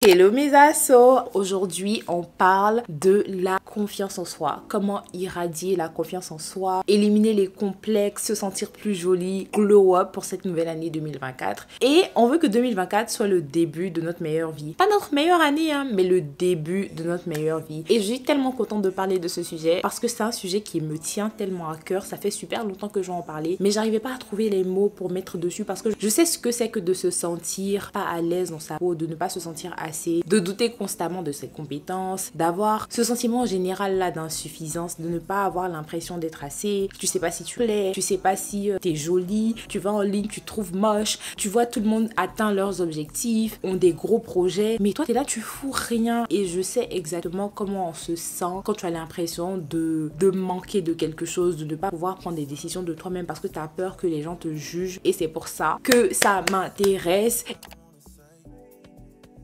Hello mes assos, aujourd'hui on parle de la confiance en soi, comment irradier la confiance en soi, éliminer les complexes, se sentir plus jolie, glow up pour cette nouvelle année 2024. Et on veut que 2024 soit le début de notre meilleure vie. Pas notre meilleure année, mais le début de notre meilleure vie. Et je suis tellement contente de parler de ce sujet parce que c'est un sujet qui me tient tellement à cœur. Ça fait super longtemps que je vais en parler, mais j'arrivais pas à trouver les mots pour mettre dessus parce que je sais ce que c'est que de se sentir pas à l'aise dans sa peau, de ne pas se sentir de douter constamment de ses compétences, d'avoir ce sentiment général là d'insuffisance, de ne pas avoir l'impression d'être assez, tu sais pas si tu plais, tu sais pas si t'es jolie, tu vas en ligne, tu te trouves moche, tu vois tout le monde atteint leurs objectifs, ont des gros projets, mais toi t'es là, tu fous rien. Et je sais exactement comment on se sent quand tu as l'impression de manquer de quelque chose, de ne pas pouvoir prendre des décisions de toi-même parce que tu as peur que les gens te jugent. Et c'est pour ça que ça m'intéresse.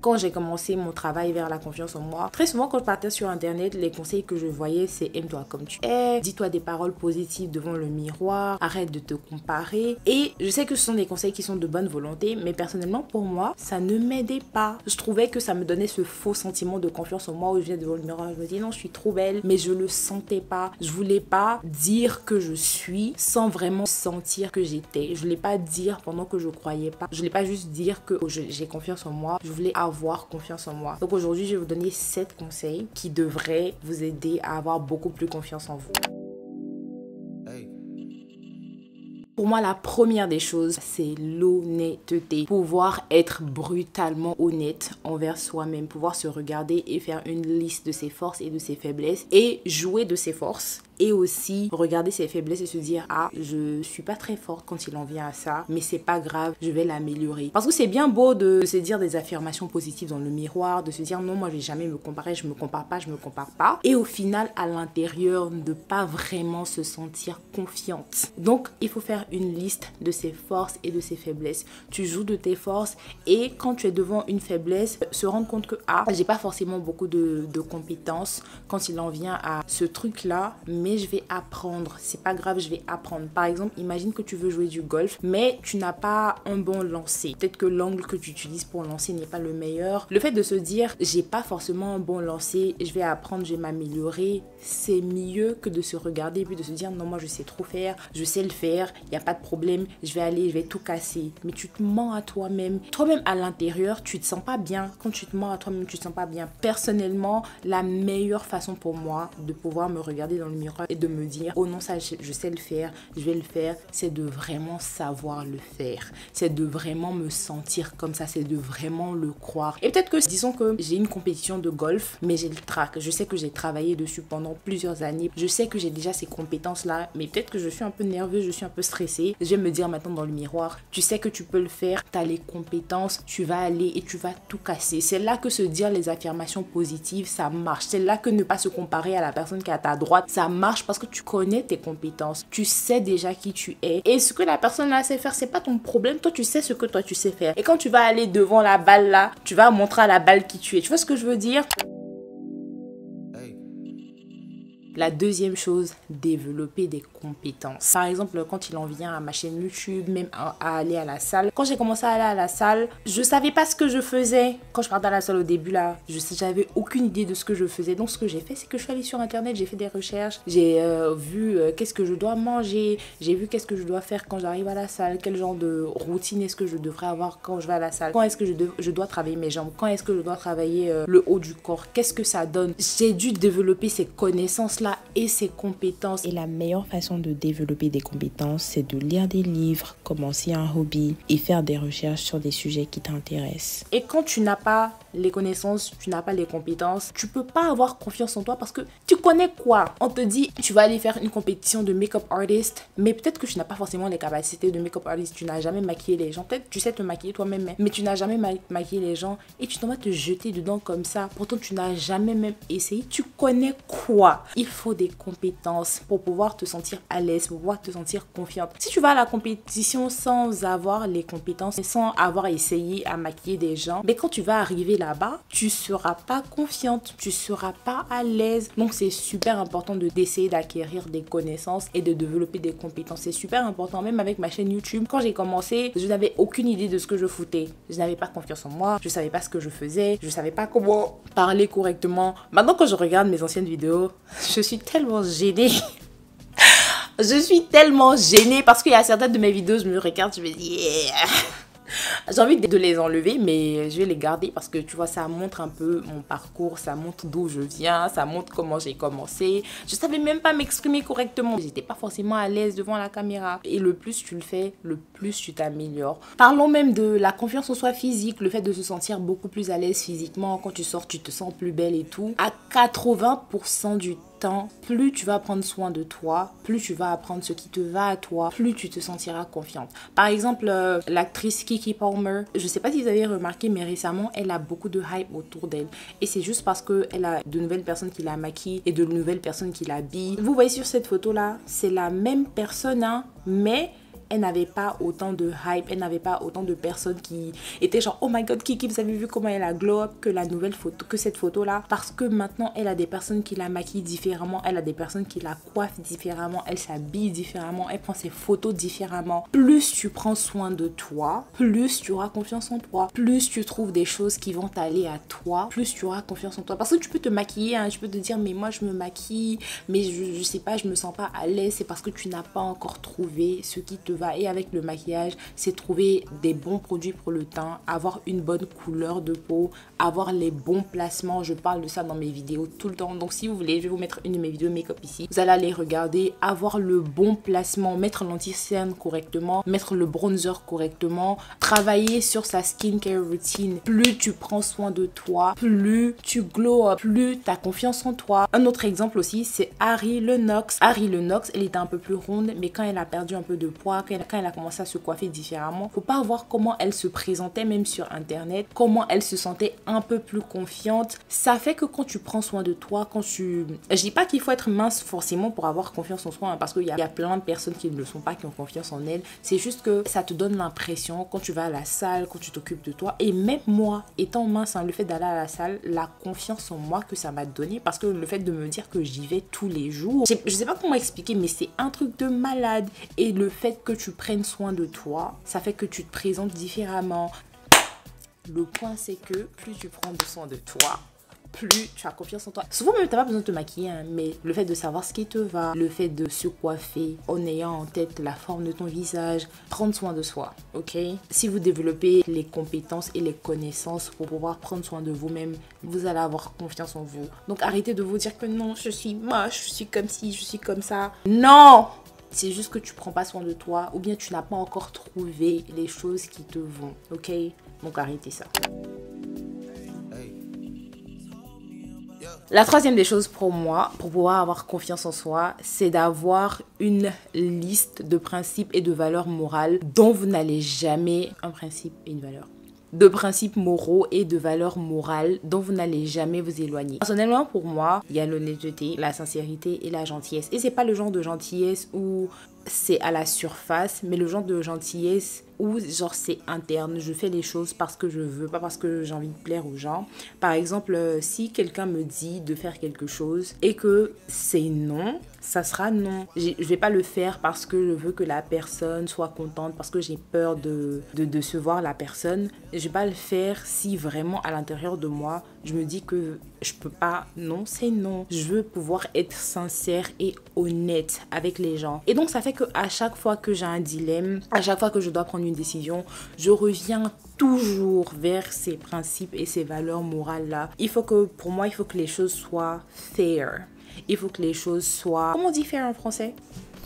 Quand j'ai commencé mon travail vers la confiance en moi, très souvent quand je partais sur internet, les conseils que je voyais c'est aime-toi comme tu es, dis-toi des paroles positives devant le miroir, arrête de te comparer. Et je sais que ce sont des conseils qui sont de bonne volonté, mais personnellement pour moi ça ne m'aidait pas. Je trouvais que ça me donnait ce faux sentiment de confiance en moi où je viens devant le miroir, je me dis non je suis trop belle, mais je le sentais pas. Je voulais pas dire que je suis sans vraiment sentir que j'étais. Je voulais pas dire pendant que je croyais pas. Je voulais pas juste dire que j'ai confiance en moi. Je voulais avoir confiance en moi. Donc aujourd'hui, je vais vous donner 7 conseils qui devraient vous aider à avoir beaucoup plus confiance en vous. Pour moi, la première des choses, c'est l'honnêteté. Pouvoir être brutalement honnête envers soi-même. Pouvoir se regarder et faire une liste de ses forces et de ses faiblesses. Et jouer de ses forces. Et aussi regarder ses faiblesses et se dire ah je suis pas très forte quand il en vient à ça, mais c'est pas grave, je vais l'améliorer. Parce que c'est bien beau de se dire des affirmations positives dans le miroir, de se dire non moi je vais jamais me comparer, je me compare pas, et au final à l'intérieur ne pas vraiment se sentir confiante. Donc il faut faire une liste de ses forces et de ses faiblesses. Tu joues de tes forces et quand tu es devant une faiblesse, se rendre compte que ah j'ai pas forcément beaucoup de compétences quand il en vient à ce truc là, mais je vais apprendre, c'est pas grave, je vais apprendre. Par exemple, imagine que tu veux jouer du golf, mais tu n'as pas un bon lancer. Peut-être que l'angle que tu utilises pour lancer n'est pas le meilleur. Le fait de se dire, j'ai pas forcément un bon lancer, je vais apprendre, je vais m'améliorer, c'est mieux que de se regarder et puis de se dire, non, moi je sais trop faire, je sais le faire, il n'y a pas de problème, je vais aller, je vais tout casser. Mais tu te mens à toi-même. Toi-même à l'intérieur, tu te sens pas bien. Quand tu te mens à toi-même, tu te sens pas bien. Personnellement, la meilleure façon pour moi de pouvoir me regarder dans le miroir et de me dire oh non ça je sais le faire, je vais le faire, c'est de vraiment savoir le faire, c'est de vraiment me sentir comme ça, c'est de vraiment le croire. Et peut-être que disons que j'ai une compétition de golf mais j'ai le trac, je sais que j'ai travaillé dessus pendant plusieurs années, je sais que j'ai déjà ces compétences là, mais peut-être que je suis un peu nerveuse, je suis un peu stressée. Je vais me dire maintenant dans le miroir, tu sais que tu peux le faire, tu as les compétences, tu vas aller et tu vas tout casser. C'est là que se dire les affirmations positives ça marche, c'est là que ne pas se comparer à la personne qui est à ta droite ça marche parce que tu connais tes compétences, tu sais déjà qui tu es et ce que la personne là sait faire c'est pas ton problème, toi tu sais ce que toi tu sais faire et quand tu vas aller devant la balle là, tu vas montrer à la balle qui tu es. Tu vois ce que je veux dire? La deuxième chose, développer des compétences. Par exemple, quand il en vient à ma chaîne YouTube, même à aller à la salle. Quand j'ai commencé à aller à la salle, je savais pas ce que je faisais. Quand je partais à la salle au début là, j'avais aucune idée de ce que je faisais. Donc ce que j'ai fait, c'est que je suis allée sur internet, j'ai fait des recherches, j'ai vu qu'est-ce que je dois manger, j'ai vu qu'est-ce que je dois faire quand j'arrive à la salle, quel genre de routine est-ce que je devrais avoir quand je vais à la salle, quand est-ce que je dois travailler mes jambes, quand est-ce que je dois travailler le haut du corps, qu'est-ce que ça donne. J'ai dû développer ces connaissances là et ses compétences. Et la meilleure façon de développer des compétences, c'est de lire des livres, commencer un hobby et faire des recherches sur des sujets qui t'intéressent. Et quand tu n'as pas les connaissances, tu n'as pas les compétences, tu peux pas avoir confiance en toi parce que tu connais quoi? On te dit, tu vas aller faire une compétition de make-up artist, mais peut-être que tu n'as pas forcément les capacités de make-up artist, tu n'as jamais maquillé les gens, peut-être tu sais te maquiller toi-même, mais tu n'as jamais maquillé les gens et tu t'en vas te jeter dedans comme ça. Pourtant, tu n'as jamais même essayé. Tu connais quoi? Il faut des compétences pour pouvoir te sentir à l'aise, pour pouvoir te sentir confiante. Si tu vas à la compétition sans avoir les compétences, sans avoir essayé à maquiller des gens, mais quand tu vas arriver là-bas, tu seras pas confiante, tu seras pas à l'aise. Donc c'est super important d'essayer d'acquérir des connaissances et de développer des compétences. C'est super important, même avec ma chaîne YouTube. Quand j'ai commencé, je n'avais aucune idée de ce que je foutais. Je n'avais pas confiance en moi, je savais pas ce que je faisais, je savais pas comment parler correctement. Maintenant, quand je regarde mes anciennes vidéos, je suis tellement gênée. Je suis tellement gênée parce qu'il y a certaines de mes vidéos, je me regarde, je me dis yeah. J'ai envie de les enlever, mais je vais les garder parce que tu vois, ça montre un peu mon parcours, ça montre d'où je viens, ça montre comment j'ai commencé. Je savais même pas m'exprimer correctement. J'étais pas forcément à l'aise devant la caméra. Et le plus tu le fais, le plus tu t'améliores. Parlons même de la confiance en soi physique, le fait de se sentir beaucoup plus à l'aise physiquement. Quand tu sors, tu te sens plus belle et tout. À 80% du temps, plus tu vas prendre soin de toi, plus tu vas apprendre ce qui te va à toi, plus tu te sentiras confiante. Par exemple, l'actrice Keke Palmer, je sais pas si vous avez remarqué, mais récemment, elle a beaucoup de hype autour d'elle. Et c'est juste parce qu'elle a de nouvelles personnes qui la maquillent et de nouvelles personnes qui l'habillent. Vous voyez sur cette photo-là, c'est la même personne, hein, mais elle n'avait pas autant de hype, elle n'avait pas autant de personnes qui étaient genre oh my god Kiki, vous avez vu comment elle a glow up que la nouvelle photo, que cette photo là, parce que maintenant elle a des personnes qui la maquillent différemment, elle a des personnes qui la coiffent différemment, elle s'habille différemment, elle prend ses photos différemment. Plus tu prends soin de toi, plus tu auras confiance en toi, plus tu trouves des choses qui vont t'aller à toi, plus tu auras confiance en toi. Parce que tu peux te maquiller, hein, tu peux te dire mais moi je me maquille, mais je sais pas, je me sens pas à l'aise, c'est parce que tu n'as pas encore trouvé ce qui te va. Et avec le maquillage, c'est trouver des bons produits pour le teint, avoir une bonne couleur de peau, avoir les bons placements. Je parle de ça dans mes vidéos tout le temps. Donc si vous voulez, je vais vous mettre une de mes vidéos make-up ici. Vous allez aller regarder, avoir le bon placement, mettre l'anti-cerne correctement, mettre le bronzer correctement, travailler sur sa skincare routine. Plus tu prends soin de toi, plus tu glow up, plus tu as confiance en toi. Un autre exemple aussi, c'est Harry Lennox. Harry Lennox, elle était un peu plus ronde, mais quand elle a perdu un peu de poids, quand elle a commencé à se coiffer différemment, faut pas voir comment elle se présentait même sur internet, comment elle se sentait un peu plus confiante. Ça fait que quand tu prends soin de toi, je dis pas qu'il faut être mince forcément pour avoir confiance en soi, hein, parce qu'il y a plein de personnes qui ne le sont pas, qui ont confiance en elles. C'est juste que ça te donne l'impression quand tu vas à la salle, quand tu t'occupes de toi, et même moi, étant mince, hein, le fait d'aller à la salle, la confiance en moi que ça m'a donné, parce que le fait de me dire que j'y vais tous les jours, je sais pas comment expliquer, mais c'est un truc de malade. Et le fait que tu prennes soin de toi, ça fait que tu te présentes différemment. Le point, c'est que plus tu prends soin de toi, plus tu as confiance en toi. Souvent même, tu n'as pas besoin de te maquiller, hein, mais le fait de savoir ce qui te va, le fait de se coiffer en ayant en tête la forme de ton visage, prendre soin de soi, ok? Si vous développez les compétences et les connaissances pour pouvoir prendre soin de vous-même, vous allez avoir confiance en vous. Donc arrêtez de vous dire que non, je suis moche, je suis comme ci, je suis comme ça. Non! C'est juste que tu prends pas soin de toi ou bien tu n'as pas encore trouvé les choses qui te vont, ok? Donc arrêtez ça. La troisième des choses pour moi, pour pouvoir avoir confiance en soi, c'est d'avoir une liste de principes et de valeurs morales dont vous n'allez jamais... Un principe et une valeur. De principes moraux et de valeurs morales dont vous n'allez jamais vous éloigner. Personnellement, pour moi, il y a l'honnêteté, la sincérité et la gentillesse. Et c'est pas le genre de gentillesse où c'est à la surface, mais le genre de gentillesse où genre c'est interne, je fais les choses parce que je veux, pas parce que j'ai envie de plaire aux gens. Par exemple, si quelqu'un me dit de faire quelque chose et que c'est non, ça sera non. Je vais pas le faire parce que je veux que la personne soit contente, parce que j'ai peur de décevoir la personne. Je vais pas le faire si vraiment à l'intérieur de moi, je me dis que je peux pas. Non, c'est non. Je veux pouvoir être sincère et honnête avec les gens. Et donc ça fait que à chaque fois que j'ai un dilemme, à chaque fois que je dois prendre une décision, je reviens toujours vers ces principes et ces valeurs morales-là. Pour moi, il faut que les choses soient fair. Il faut que les choses soient... Comment on dit fair en français?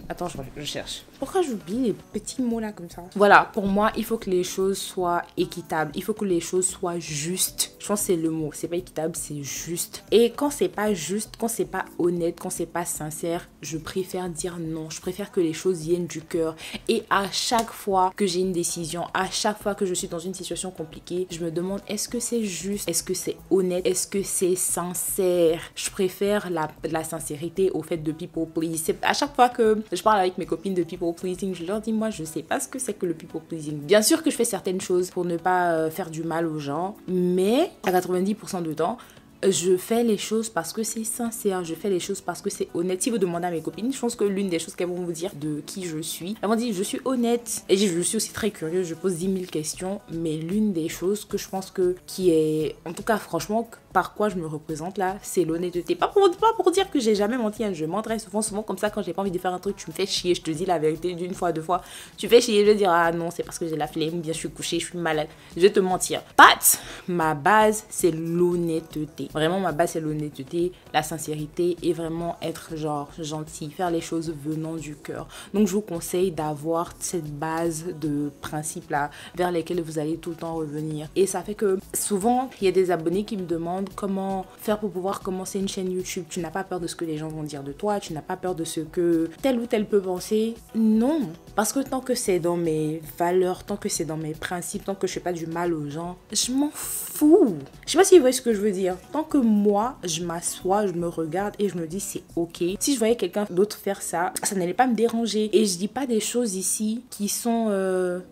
Attends, je cherche. Pourquoi j'oublie les petits mots là comme ça? Voilà, pour moi, il faut que les choses soient équitables. Il faut que les choses soient justes. Je pense que c'est le mot. C'est pas équitable, c'est juste. Et quand c'est pas juste, quand c'est pas honnête, quand c'est pas sincère, je préfère dire non. Je préfère que les choses viennent du cœur. Et à chaque fois que j'ai une décision, à chaque fois que je suis dans une situation compliquée, je me demande est-ce que c'est juste? Est-ce que c'est honnête? Est-ce que c'est sincère? Je préfère la sincérité au fait de people please. À chaque fois que je parle avec mes copines de people pleasing, je leur dis moi je sais pas ce que c'est que le people pleasing. Bien sûr que je fais certaines choses pour ne pas faire du mal aux gens, mais à 90% du temps, je fais les choses parce que c'est sincère, je fais les choses parce que c'est honnête. Si vous demandez à mes copines, je pense que l'une des choses qu'elles vont vous dire de qui je suis, elles vont dire je suis honnête. Et je suis aussi très curieuse, je pose 10 000 questions, mais l'une des choses que je pense qui est, en tout cas franchement, par quoi je me représente là, c'est l'honnêteté. Pas pour dire que j'ai jamais menti, hein. Je mens très souvent comme ça quand j'ai pas envie de faire un truc, tu me fais chier, je te dis la vérité d'une fois, deux fois. Tu fais chier, je vais dire ah non, c'est parce que j'ai la flemme, ou bien je suis couchée, je suis malade. Je vais te mentir. But ma base, c'est l'honnêteté. Vraiment, ma base, c'est l'honnêteté, la sincérité et vraiment être genre gentil, faire les choses venant du cœur. Donc, je vous conseille d'avoir cette base de principes là vers lesquels vous allez tout le temps revenir. Et ça fait que souvent, il y a des abonnés qui me demandent comment faire pour pouvoir commencer une chaîne YouTube. Tu n'as pas peur de ce que les gens vont dire de toi, tu n'as pas peur de ce que tel ou tel peut penser. Non, parce que tant que c'est dans mes valeurs, tant que c'est dans mes principes, tant que je fais pas du mal aux gens, je m'en fous. Je sais pas si vous voyez ce que je veux dire. Tant que moi, je m'assois, je me regarde et je me dis c'est ok. Si je voyais quelqu'un d'autre faire ça, ça n'allait pas me déranger. Et je dis pas des choses ici qui sont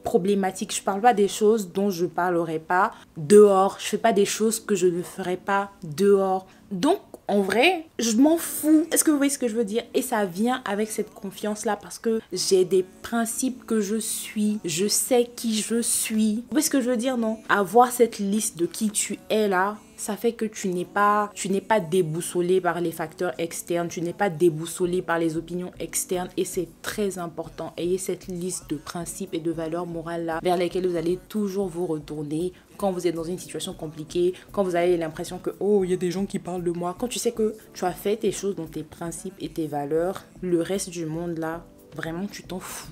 problématiques. Je parle pas des choses dont je parlerai pas dehors. Je fais pas des choses que je ne ferai pas dehors. Donc, en vrai, je m'en fous. Est-ce que vous voyez ce que je veux dire? Et ça vient avec cette confiance-là parce que j'ai des principes que je suis. Je sais qui je suis. Vous voyez ce que je veux dire, non? Avoir cette liste de qui tu es là, ça fait que tu n'es pas déboussolé par les facteurs externes, tu n'es pas déboussolé par les opinions externes et c'est très important. Ayez cette liste de principes et de valeurs morales là vers lesquelles vous allez toujours vous retourner quand vous êtes dans une situation compliquée, quand vous avez l'impression que oh, il y a des gens qui parlent de moi. Quand tu sais que tu as fait tes choses dans tes principes et tes valeurs, le reste du monde là, vraiment tu t'en fous.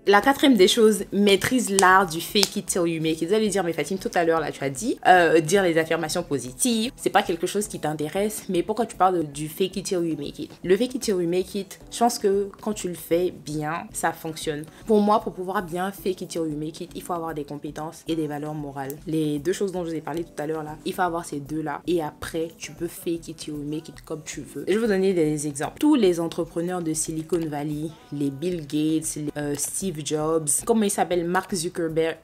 La quatrième des choses, maîtrise l'art du fake it till you make it. Vous allez dire, mais Fatim, tout à l'heure, là, tu as dit, dire les affirmations positives, c'est pas quelque chose qui t'intéresse, mais pourquoi tu parles du fake it till you make it? Le fake it till you make it, je pense que quand tu le fais bien, ça fonctionne. Pour moi, pour pouvoir bien fake it till you make it, il faut avoir des compétences et des valeurs morales. Les deux choses dont je vous ai parlé tout à l'heure, là, il faut avoir ces deux-là. Et après, tu peux fake it till you make it comme tu veux. Je vais vous donner des exemples. Tous les entrepreneurs de Silicon Valley, les Bill Gates, les, Steve Jobs, comment il s'appelle, Mark Zuckerberg,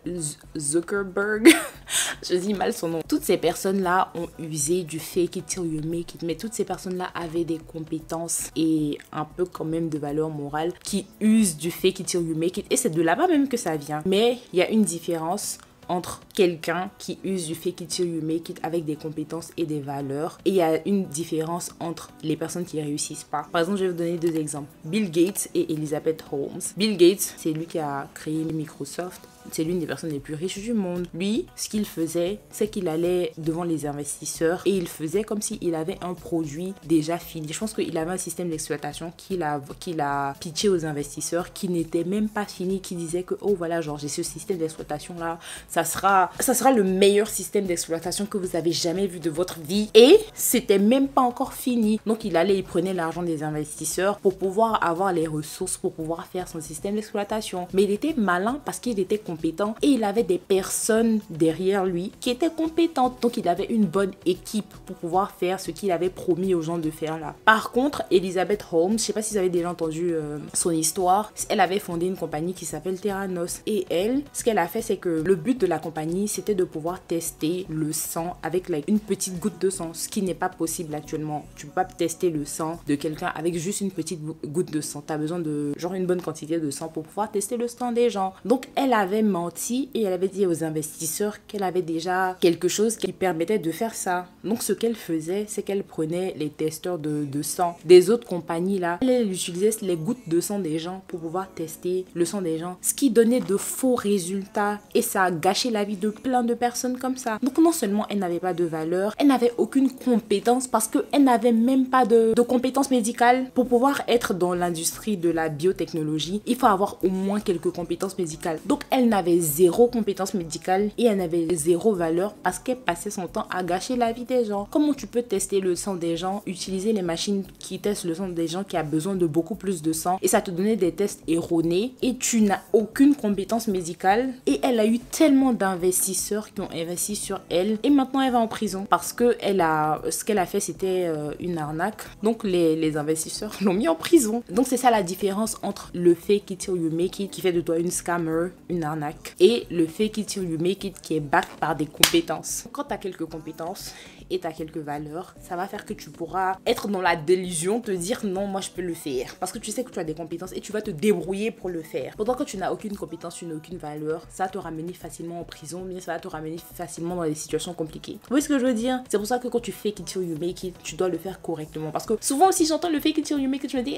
je dis mal son nom. Toutes ces personnes-là ont usé du fake it till you make it, mais toutes ces personnes-là avaient des compétences et un peu quand même de valeur morale qui usent du fake it till you make it. Et c'est de là-bas même que ça vient. Mais il y a une différence entre quelqu'un qui use du fake it till you make it avec des compétences et des valeurs. Et il y a une différence entre les personnes qui réussissent pas. Par exemple, je vais vous donner deux exemples. Bill Gates et Elizabeth Holmes. Bill Gates, c'est lui qui a créé Microsoft. C'est l'une des personnes les plus riches du monde. Lui, ce qu'il faisait, c'est qu'il allait devant les investisseurs et il faisait comme s'il avait un produit déjà fini. Je pense qu'il avait un système d'exploitation qu'il a pitché aux investisseurs qui n'était même pas fini, qui disait que oh voilà, genre j'ai ce système d'exploitation là, ça sera le meilleur système d'exploitation que vous avez jamais vu de votre vie et c'était même pas encore fini. Donc il prenait l'argent des investisseurs pour pouvoir avoir les ressources pour pouvoir faire son système d'exploitation. Mais il était malin parce qu'il était compétent et il avait des personnes derrière lui qui étaient compétentes. Donc il avait une bonne équipe pour pouvoir faire ce qu'il avait promis aux gens de faire là. Par contre, Elizabeth Holmes, je sais pas si vous avez déjà entendu son histoire, elle avait fondé une compagnie qui s'appelle Theranos et elle, ce qu'elle a fait, c'est que le but de la compagnie, c'était de pouvoir tester le sang avec une petite goutte de sang, ce qui n'est pas possible actuellement. Tu peux pas tester le sang de quelqu'un avec juste une petite goutte de sang. Tu as besoin de genre une bonne quantité de sang pour pouvoir tester le sang des gens. Donc elle avait menti et elle avait dit aux investisseurs qu'elle avait déjà quelque chose qui permettait de faire ça. Donc ce qu'elle faisait, c'est qu'elle prenait les testeurs de sang des autres compagnies là. Elle utilisait les gouttes de sang des gens pour pouvoir tester le sang des gens, ce qui donnait de faux résultats et ça a gâché la vie de plein de personnes comme ça. Donc non seulement elle n'avait pas de valeur, elle n'avait aucune compétence parce qu'elle n'avait même pas de compétences médicales. Pour pouvoir être dans l'industrie de la biotechnologie, il faut avoir au moins quelques compétences médicales. Donc elle n'avait zéro compétence médicale et elle n'avait zéro valeur parce qu'elle passait son temps à gâcher la vie des gens. Comment tu peux tester le sang des gens, utiliser les machines qui testent le sang des gens qui a besoin de beaucoup plus de sang et ça te donnait des tests erronés et tu n'as aucune compétence médicale. Et elle a eu tellement d'investisseurs qui ont investi sur elle et maintenant elle va en prison parce que ce qu'elle a fait c'était une arnaque. Donc les investisseurs l'ont mis en prison. Donc c'est ça la différence entre le fake it till you make it qui fait de toi une scammer, une arnaque, et le fake it till you make it qui est backed par des compétences. Quand tu as quelques compétences et tu as quelques valeurs, ça va faire que tu pourras être dans la délusion, te dire non, moi je peux le faire parce que tu sais que tu as des compétences et tu vas te débrouiller pour le faire. Pourtant quand tu n'as aucune compétence, tu n'as aucune valeur, ça va te ramener facilement en prison, mais ça va te ramener facilement dans des situations compliquées. Vous voyez ce que je veux dire? C'est pour ça que quand tu fake it till you make it, tu dois le faire correctement parce que souvent aussi j'entends le fake it till you make it, je me dis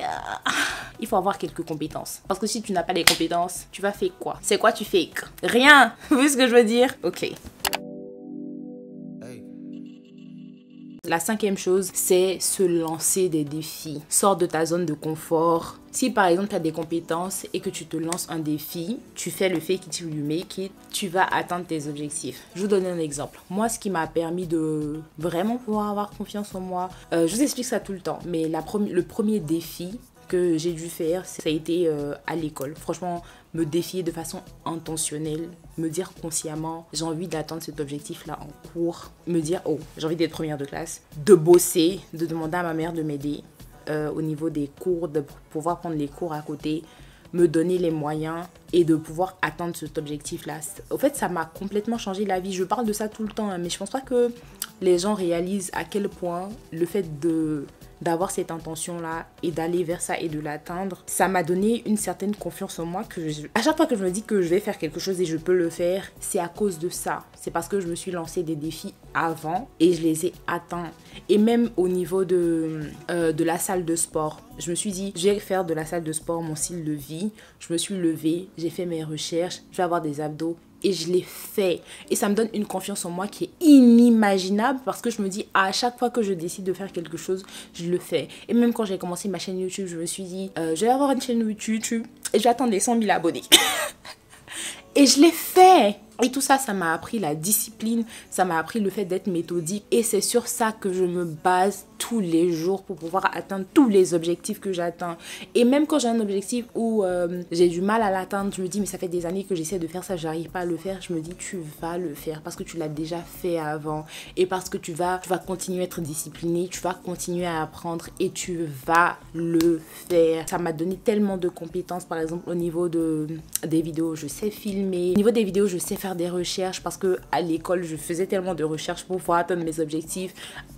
il faut avoir quelques compétences parce que si tu n'as pas les compétences, tu vas fake quoi? C'est quoi tu fake? Rien. Vous voyez ce que je veux dire? Ok. La cinquième chose, c'est se lancer des défis. Sors de ta zone de confort. Si par exemple tu as des compétences et que tu te lances un défi, tu fais le fake it till you make it, tu vas atteindre tes objectifs. Je vous donne un exemple. Moi, ce qui m'a permis de vraiment pouvoir avoir confiance en moi, je vous explique ça tout le temps, mais le premier défi que j'ai dû faire, ça a été à l'école. Franchement, me défier de façon intentionnelle, me dire consciemment, j'ai envie d'atteindre cet objectif-là en cours, me dire, oh, j'ai envie d'être première de classe, de bosser, de demander à ma mère de m'aider au niveau des cours, de pouvoir prendre les cours à côté, me donner les moyens et de pouvoir atteindre cet objectif-là. Au fait, ça m'a complètement changé la vie. Je parle de ça tout le temps, hein, mais je pense pas que les gens réalisent à quel point le fait d'avoir cette intention-là et d'aller vers ça et de l'atteindre, ça m'a donné une certaine confiance en moi à chaque fois que je me dis que je vais faire quelque chose et je peux le faire, c'est à cause de ça. C'est parce que je me suis lancé des défis avant et je les ai atteints. Et même au niveau de la salle de sport, je me suis dit, je vais faire de la salle de sport mon style de vie. Je me suis levée, j'ai fait mes recherches, je vais avoir des abdos. Et je l'ai fait. Et ça me donne une confiance en moi qui est inimaginable parce que je me dis, à chaque fois que je décide de faire quelque chose, je le fais. Et même quand j'ai commencé ma chaîne YouTube, je me suis dit, je vais avoir une chaîne YouTube et je vais attendre les 100 000 abonnés. Et je l'ai fait. Et tout ça, ça m'a appris la discipline, ça m'a appris le fait d'être méthodique. Et c'est sur ça que je me base tous les jours pour pouvoir atteindre tous les objectifs que j'atteins. Et même quand j'ai un objectif où j'ai du mal à l'atteindre, je me dis, mais ça fait des années que j'essaie de faire ça, j'arrive pas à le faire. Je me dis, tu vas le faire parce que tu l'as déjà fait avant. Et parce que tu vas continuer à être discipliné, tu vas continuer à apprendre et tu vas le faire. Ça m'a donné tellement de compétences, par exemple, au niveau des vidéos, je sais filmer. Au niveau des vidéos, je sais faire des recherches parce que à l'école je faisais tellement de recherches pour pouvoir atteindre mes objectifs.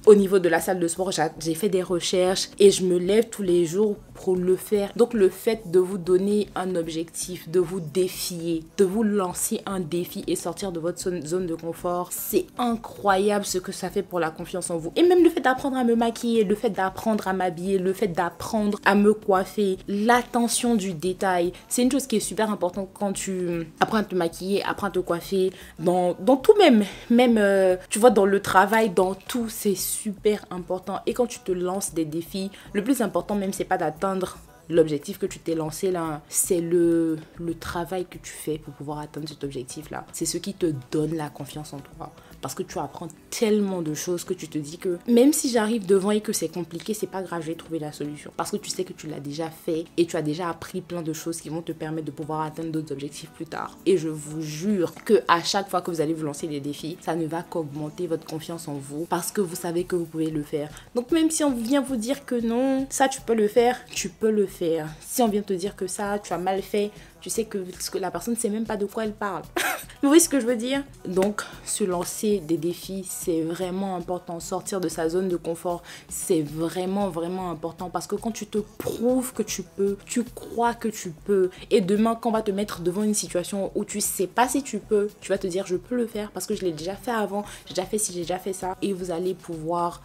Au niveau de la salle de sport, j'ai fait des recherches et je me lève tous les jours pour le faire. Donc le fait de vous donner un objectif, de vous défier, de vous lancer un défi et sortir de votre zone de confort, c'est incroyable ce que ça fait pour la confiance en vous. Et même le fait d'apprendre à me maquiller, le fait d'apprendre à m'habiller, le fait d'apprendre à me coiffer, l'attention du détail, c'est une chose qui est super importante quand tu apprends à te maquiller, apprends à te coiffer, dans tout, même tu vois, dans le travail, dans tout, c'est super important. Et quand tu te lances des défis, le plus important même, c'est pas d'atteindre l'objectif que tu t'es lancé là, c'est le travail que tu fais pour pouvoir atteindre cet objectif là. C'est ce qui te donne la confiance en toi. Parce que tu apprends tellement de choses que tu te dis que même si j'arrive devant et que c'est compliqué, c'est pas grave, je vais trouver la solution. Parce que tu sais que tu l'as déjà fait et tu as déjà appris plein de choses qui vont te permettre de pouvoir atteindre d'autres objectifs plus tard. Et je vous jure que à chaque fois que vous allez vous lancer des défis, ça ne va qu'augmenter votre confiance en vous parce que vous savez que vous pouvez le faire. Donc même si on vient vous dire que non, ça tu peux le faire, tu peux le faire. Si on vient te dire que ça, tu as mal fait, tu sais que la personne ne sait même pas de quoi elle parle. Vous voyez ce que je veux dire? Donc, se lancer des défis, c'est vraiment important. Sortir de sa zone de confort, c'est vraiment, vraiment important. Parce que quand tu te prouves que tu peux, tu crois que tu peux. Et demain, quand on va te mettre devant une situation où tu sais pas si tu peux, tu vas te dire, je peux le faire parce que je l'ai déjà fait avant. J'ai déjà fait ci, j'ai déjà fait ça. Et vous allez pouvoir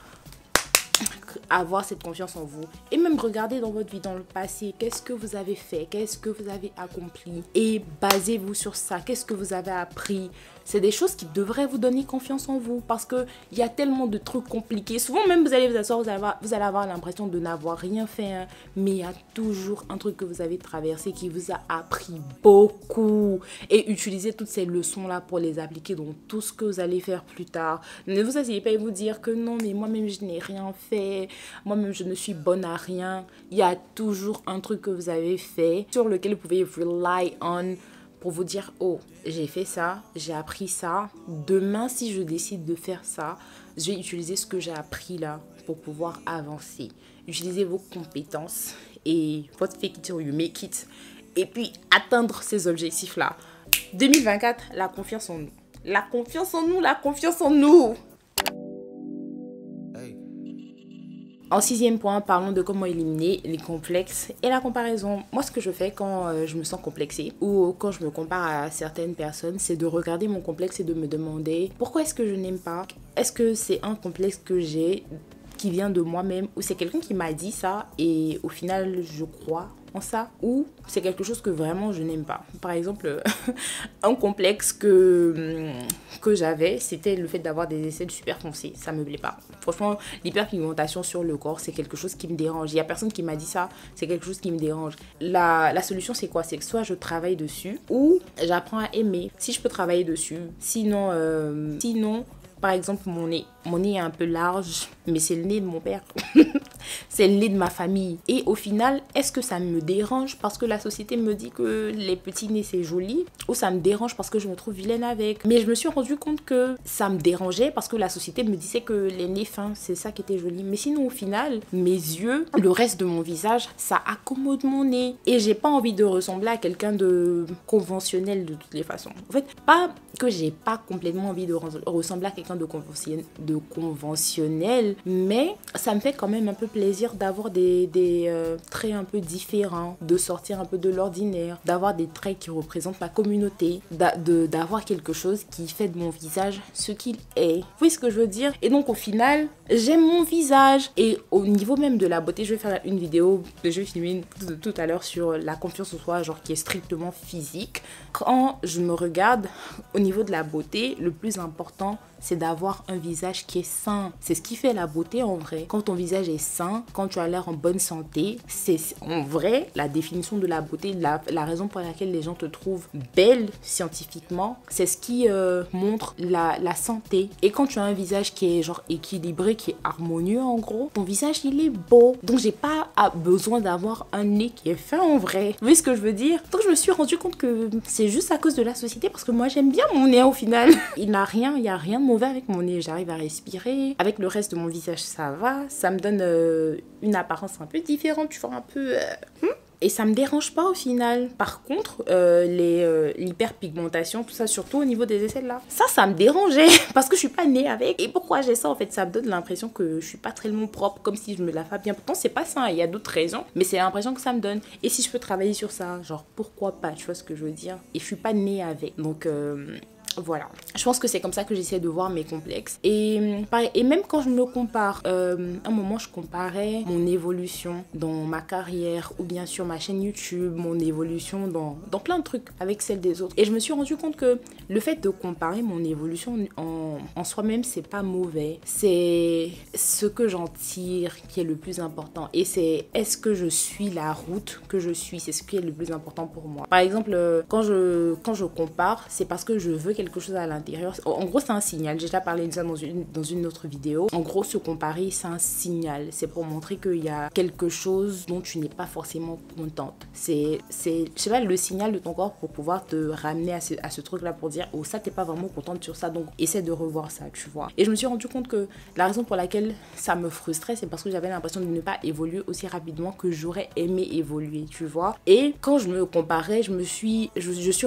avoir cette confiance en vous et même regarder dans votre vie, dans le passé, qu'est-ce que vous avez fait, qu'est-ce que vous avez accompli et basez-vous sur ça, qu'est-ce que vous avez appris. C'est des choses qui devraient vous donner confiance en vous parce qu'il y a tellement de trucs compliqués. Souvent même vous allez vous asseoir, vous allez avoir l'impression de n'avoir rien fait, hein, mais il y a toujours un truc que vous avez traversé qui vous a appris beaucoup et utilisez toutes ces leçons là pour les appliquer dans tout ce que vous allez faire plus tard. Ne vous asseyez pas et vous dire que non mais moi-même je n'ai rien fait, moi-même je ne suis bonne à rien. Il y a toujours un truc que vous avez fait sur lequel vous pouvez rely on pour vous dire, oh, j'ai fait ça, j'ai appris ça. Demain, si je décide de faire ça, je vais utiliser ce que j'ai appris là pour pouvoir avancer. Utilisez vos compétences et votre fake it till you make it. Et puis, atteindre ces objectifs-là. 2024, la confiance en nous. La confiance en nous, la confiance en nous. En 6e point, parlons de comment éliminer les complexes et la comparaison. Moi, ce que je fais quand je me sens complexée ou quand je me compare à certaines personnes, c'est de regarder mon complexe et de me demander pourquoi est-ce que je n'aime pas? Est-ce que c'est un complexe que j'ai qui vient de moi-même ou c'est quelqu'un qui m'a dit ça et au final, je crois en ça ou c'est quelque chose que vraiment je n'aime pas. Par exemple, un complexe que j'avais, c'était le fait d'avoir des aisselles super foncées. Ça me plaît pas. Franchement, l'hyperpigmentation sur le corps, c'est quelque chose qui me dérange. Il y a personne qui m'a dit ça, c'est quelque chose qui me dérange. La solution, c'est quoi? C'est que soit je travaille dessus ou j'apprends à aimer. Si je peux travailler dessus, sinon, par exemple, mon nez est un peu large, mais c'est le nez de mon père. C'est le nez de ma famille. Et au final, est-ce que ça me dérange parce que la société me dit que les petits nez c'est joli ou ça me dérange parce que je me trouve vilaine avec? Mais je me suis rendu compte que ça me dérangeait parce que la société me disait que les nez fins, c'est ça qui était joli. Mais sinon, au final, mes yeux, le reste de mon visage, ça accommode mon nez. Et j'ai pas envie de ressembler à quelqu'un de conventionnel de toutes les façons. En fait, pas que j'ai pas complètement envie de ressembler à quelqu'un de conventionnel, mais ça me fait quand même un peu plaisir d'avoir des traits un peu différents, de sortir un peu de l'ordinaire, d'avoir des traits qui représentent ma communauté, d'avoir quelque chose qui fait de mon visage ce qu'il est. Vous voyez ce que je veux dire? Et donc au final, j'aime mon visage. Et au niveau même de la beauté, je vais faire une vidéo que je vais filmer tout à l'heure sur la confiance en soi, genre qui est strictement physique. Quand je me regarde, au niveau de la beauté, le plus important, c'est d'avoir un visage qui est sain. C'est ce qui fait la beauté en vrai. Quand ton visage est sain, quand tu as l'air en bonne santé, c'est en vrai la définition de la beauté, la raison pour laquelle les gens te trouvent belle scientifiquement, c'est ce qui montre la santé. Et quand tu as un visage qui est genre équilibré, qui est harmonieux en gros, ton visage il est beau. Donc j'ai pas besoin d'avoir un nez qui est fin en vrai. Vous voyez ce que je veux dire? Donc je me suis rendu compte que c'est juste à cause de la société parce que moi j'aime bien mon nez au final. Il y a rien de mauvais avec mon nez, j'arrive à respirer. Avec le reste de mon visage, ça va. Ça me donne une apparence un peu différente, tu vois, un peu... Et ça me dérange pas au final. Par contre, l'hyperpigmentation, tout ça, surtout au niveau des aisselles là, ça me dérangeait parce que je suis pas née avec. Et pourquoi j'ai ça en fait? Ça me donne l'impression que je suis pas tellement propre, comme si je me lave pas bien. Pourtant, c'est pas ça, il y a d'autres raisons, mais c'est l'impression que ça me donne. Et si je peux travailler sur ça, genre pourquoi pas, tu vois ce que je veux dire? Et je suis pas née avec. Donc... voilà, je pense que c'est comme ça que j'essaie de voir mes complexes. Et même quand je me compare, un moment je comparais mon évolution dans ma carrière ou bien sur ma chaîne YouTube, mon évolution dans plein de trucs avec celle des autres. Et je me suis rendu compte que le fait de comparer mon évolution en soi-même, c'est pas mauvais. C'est ce que j'en tire qui est le plus important. Et c'est est-ce que je suis la route que je suis? C'est ce qui est le plus important pour moi. Par exemple, quand je compare, c'est parce que je veux quelque chose à l'intérieur. En gros, c'est un signal. J'ai déjà parlé de ça dans une autre vidéo. En gros, se comparer, c'est un signal. C'est pour montrer qu'il y a quelque chose dont tu n'es pas forcément contente. C'est je sais pas, le signal de ton corps pour pouvoir te ramener à ce truc-là pour dire, oh, ça, t'es pas vraiment contente sur ça. Donc, essaie de voir ça, tu vois. Et je me suis rendu compte que la raison pour laquelle ça me frustrait, c'est parce que j'avais l'impression de ne pas évoluer aussi rapidement que j'aurais aimé évoluer, tu vois. Et quand je me comparais, je suis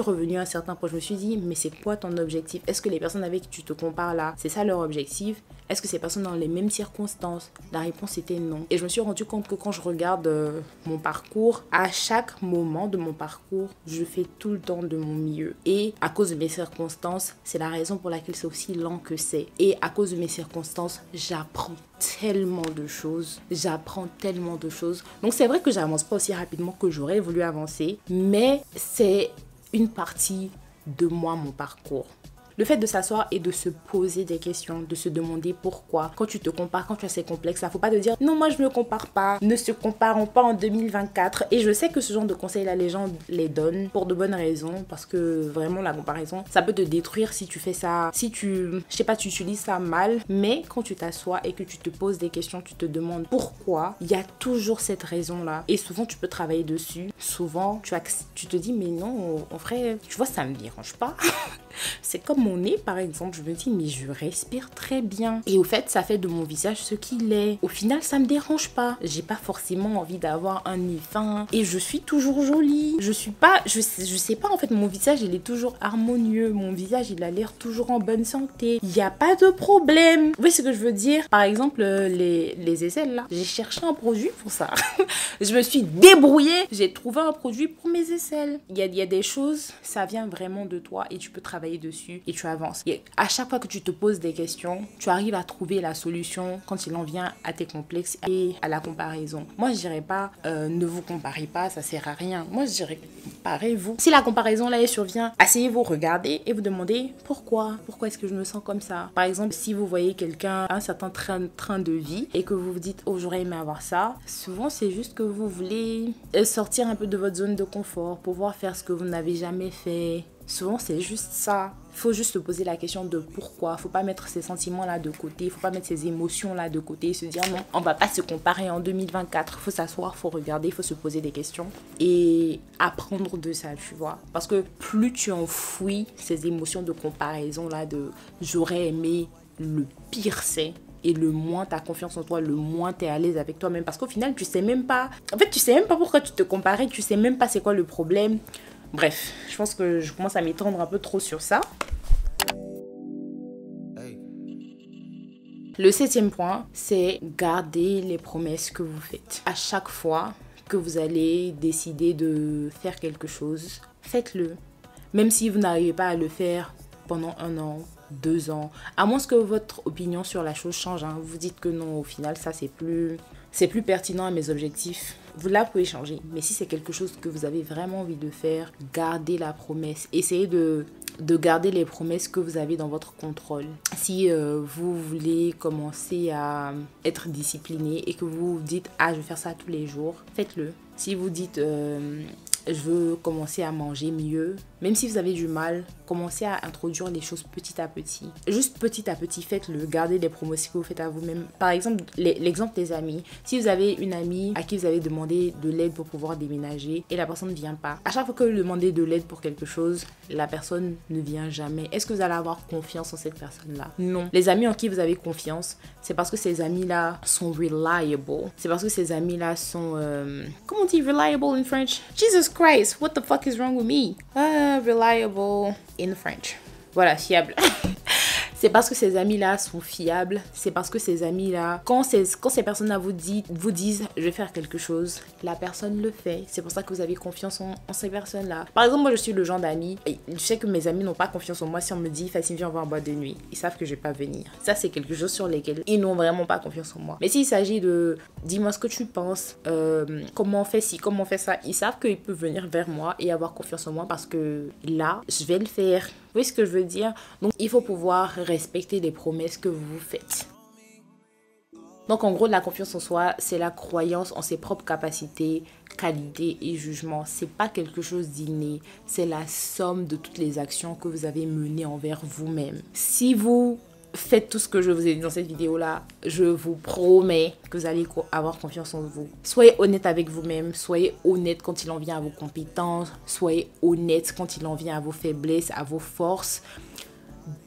revenue à un certain point. Je me suis dit, mais c'est quoi ton objectif? Est-ce que les personnes avec qui tu te compares là, c'est ça leur objectif? Est-ce que ces personnes dans les mêmes circonstances? La réponse était non. Et je me suis rendu compte que quand je regarde mon parcours, à chaque moment de mon parcours, je fais tout le temps de mon mieux. Et à cause de mes circonstances, c'est la raison pour laquelle c'est aussi lent que c'est. Et à cause de mes circonstances, j'apprends tellement de choses. Donc c'est vrai que j'avance pas aussi rapidement que j'aurais voulu avancer, mais c'est une partie de moi, mon parcours. Le fait de s'asseoir et de se poser des questions, de se demander pourquoi. Quand tu te compares, quand tu as ces complexes, il ne faut pas te dire non, moi je ne me compare pas. Ne se comparons pas en 2024. Et je sais que ce genre de conseils-là, les gens les donnent pour de bonnes raisons. Parce que vraiment, la comparaison, ça peut te détruire si tu fais ça. Si tu utilises ça mal. Mais quand tu t'assois et que tu te poses des questions, tu te demandes pourquoi. Il y a toujours cette raison-là. Et souvent, tu peux travailler dessus. Souvent, tu te dis mais non, en vrai, tu vois, ça ne me dérange pas. C'est comme mon nez par exemple, je me dis mais je respire très bien et au fait ça fait de mon visage ce qu'il est. Au final ça me dérange pas, j'ai pas forcément envie d'avoir un nez fin et je suis toujours jolie. Je sais pas en fait, mon visage il est toujours harmonieux, mon visage il a l'air toujours en bonne santé, il y a pas de problème. Vous voyez ce que je veux dire? Par exemple les aisselles là, j'ai cherché un produit pour ça. Je me suis débrouillée, j'ai trouvé un produit pour mes aisselles. Il y a des choses, ça vient vraiment de toi et tu peux travailler dessus et tu avances. Et à chaque fois que tu te poses des questions, tu arrives à trouver la solution quand il en vient à tes complexes et à la comparaison. Moi, je dirais pas ne vous comparez pas, ça sert à rien. Moi, je dirais comparez-vous. Si la comparaison là elle survient, asseyez-vous, regardez et vous demandez pourquoi est-ce que je me sens comme ça. Par exemple, si vous voyez quelqu'un un certain train de vie et que vous vous dites oh j'aurais aimé avoir ça, souvent c'est juste que vous voulez sortir un peu de votre zone de confort, pouvoir faire ce que vous n'avez jamais fait. Souvent, c'est juste ça. Il faut juste se poser la question de pourquoi. Faut pas mettre ces sentiments-là de côté. Faut pas mettre ces émotions-là de côté et se dire non, on va pas se comparer en 2024. Faut s'asseoir, faut regarder, faut se poser des questions et apprendre de ça, tu vois. Parce que plus tu enfouis ces émotions de comparaison-là de j'aurais aimé, le pire c'est. Et le moins tu as confiance en toi, le moins tu es à l'aise avec toi-même. Parce qu'au final, tu sais même pas. En fait, tu sais même pas pourquoi tu te comparais. Tu sais même pas c'est quoi le problème. Bref, je pense que je commence à m'étendre un peu trop sur ça. Le 7e point, c'est garder les promesses que vous faites. À chaque fois que vous allez décider de faire quelque chose, faites-le. Même si vous n'arrivez pas à le faire pendant 1 an, 2 ans, à moins que votre opinion sur la chose change. Hein. Vous dites que non, au final, ça c'est plus pertinent à mes objectifs. Vous la pouvez changer. Mais si c'est quelque chose que vous avez vraiment envie de faire, gardez la promesse. Essayez de garder les promesses que vous avez dans votre contrôle. Si vous voulez commencer à être discipliné et que vous vous dites « Ah, je vais faire ça tous les jours », faites-le. Si vous dites je veux commencer à manger mieux. Même si vous avez du mal, commencez à introduire les choses petit à petit. Juste petit à petit, faites-le. Gardez les promesses que vous faites à vous-même. Par exemple, l'exemple des amis. Si vous avez une amie à qui vous avez demandé de l'aide pour pouvoir déménager et la personne ne vient pas. À chaque fois que vous demandez de l'aide pour quelque chose, la personne ne vient jamais. Est-ce que vous allez avoir confiance en cette personne-là? Non. Les amis en qui vous avez confiance, c'est parce que ces amis-là sont reliable. C'est parce que ces amis-là sont... comment on dit reliable in French? Jesus Christ, what the fuck is wrong with me? Reliable in French. Voilà, fiable. C'est parce que ces amis-là sont fiables. C'est parce que ces amis-là, quand ces personnes-là vous disent je vais faire quelque chose, la personne le fait. C'est pour ça que vous avez confiance en ces personnes-là. Par exemple, moi, je suis le genre d'ami. Je sais que mes amis n'ont pas confiance en moi si on me dit Fatima, viens, on va en boîte de nuit. Ils savent que je vais pas venir. Ça, c'est quelque chose sur lesquels ils n'ont vraiment pas confiance en moi. Mais s'il s'agit de dis-moi ce que tu penses, comment on fait ci, comment on fait ça, ils savent qu'ils peuvent venir vers moi et avoir confiance en moi parce que là, je vais le faire. Vous voyez ce que je veux dire? Donc, il faut pouvoir respecter les promesses que vous faites. Donc, en gros, la confiance en soi, c'est la croyance en ses propres capacités, qualités et jugements. C'est pas quelque chose d'inné. C'est la somme de toutes les actions que vous avez menées envers vous-même. Si vous faites tout ce que je vous ai dit dans cette vidéo-là, je vous promets que vous allez avoir confiance en vous. Soyez honnête avec vous-même, soyez honnête quand il en vient à vos compétences, soyez honnête quand il en vient à vos faiblesses, à vos forces.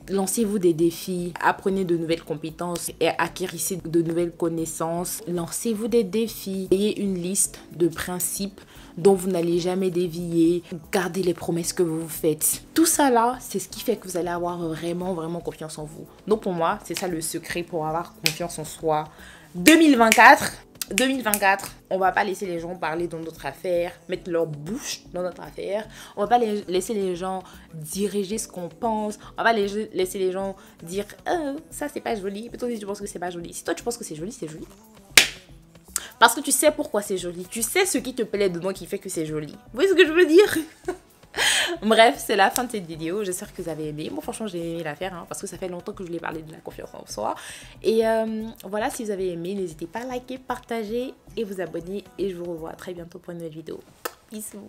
Lancez-vous des défis, apprenez de nouvelles compétences et acquérissez de nouvelles connaissances. Lancez-vous des défis, ayez une liste de principes dont vous n'allez jamais dévier. Gardez les promesses que vous vous faites. Tout ça là, c'est ce qui fait que vous allez avoir vraiment confiance en vous. Donc pour moi, c'est ça le secret pour avoir confiance en soi. 2024, on va pas laisser les gens parler dans notre affaire, mettre leur bouche dans notre affaire. On va pas laisser les gens diriger ce qu'on pense. On va pas laisser les gens dire ça c'est pas joli. Mais toi si tu penses que c'est pas joli. Si toi tu penses que c'est joli, c'est joli. Parce que tu sais pourquoi c'est joli. Tu sais ce qui te plaît dedans qui fait que c'est joli. Vous voyez ce que je veux dire? Bref, c'est la fin de cette vidéo. J'espère que vous avez aimé. Moi, franchement, j'ai aimé la faire parce que ça fait longtemps que je voulais parler de la confiance en soi. Et voilà, si vous avez aimé, n'hésitez pas à liker, partager et vous abonner. Et je vous revois très bientôt pour une nouvelle vidéo. Bisous.